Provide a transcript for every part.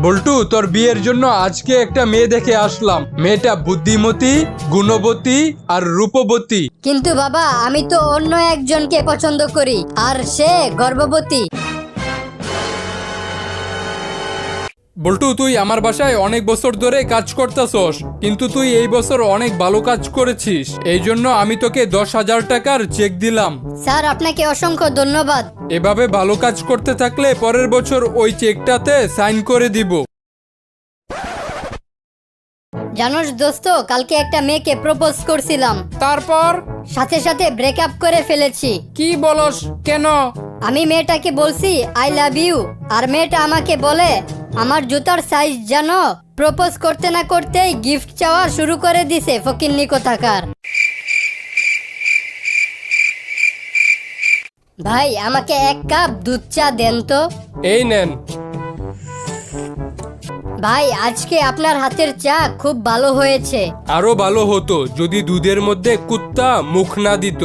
বল্টু, তোর বিয়ের জন্য আজকে একটা মেয়ে দেখে আসলাম। মেয়েটা বুদ্ধিমতী, গুণবতী আর রূপবতী। কিন্তু বাবা, আমি তো অন্য একজনকে পছন্দ করি, আর সে গর্ভবতী। বল্টু, তুই আমার বাসায় অনেক বছর ধরে কাজ করতেছস, কিন্তু তুই এই বছর অনেক ভালো কাজ করেছিস। এই জন্য আমি তোকে 10,000 টাকার চেক দিলাম। স্যার, আপনাকে অসংখ্য ধন্যবাদ। এভাবে ভালো কাজ করতে থাকলে পরের বছর ওই চেকটাতে সাইন করে দিব। জানোস দোস্ত, কালকে একটা মেয়েকে প্রপোজ করছিলাম, তারপর সাথে সাথে ব্রেকআপ করে ফেলেছি। কি বলস? কেন? আমি মেয়েটাকে বলছি আই লাভ ইউ, আর মেয়েটা আমাকে বলে আমার জুতার সাইজ জানো। প্রপোজ করতে না করতেই গিফট চাওয়া শুরু করে দিছে ফকিন্নি কোথাকার। ভাই, আমাকে 1 কাপ দুধ চা দেন তো। এই নেন। ভাই, আজকে আপনার হাতের চা খুব ভালো হয়েছে। আরো ভালো হতো যদি দুধের মধ্যে কুত্তা মুখ না দিত।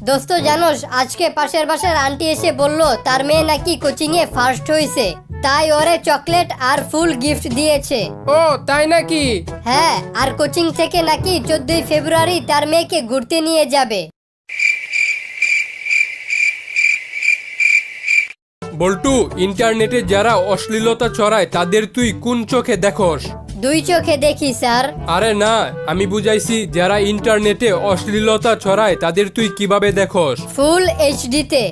দোস্ত জানোস, আজকে পাশের বাসার আন্টি এসে বলল তার মেয়ে নাকি কোচিং এ ফার্স্ট হয়েছে, তাই ওরে চকলেট আর ফুল গিফট দিয়েছে। ও তাই নাকি? হ্যাঁ, আর কোচিং থেকে নাকি 14ই ফেব্রুয়ারি তার মেয়েকে ঘুরতে নিয়ে যাবে। বল্টু, ইন্টারনেটে যারা অশ্লীলতা ছড়ায় তাদের তুই কোন চোখে দেখোস? 2 চোখে দেখি স্যার। আরে না, আমি বুঝাইছি যারা ইন্টারনেটে অশ্লীলতা ছড়ায় তাদের তুই কিভাবে দেখোস? ফুল এইচডি তে।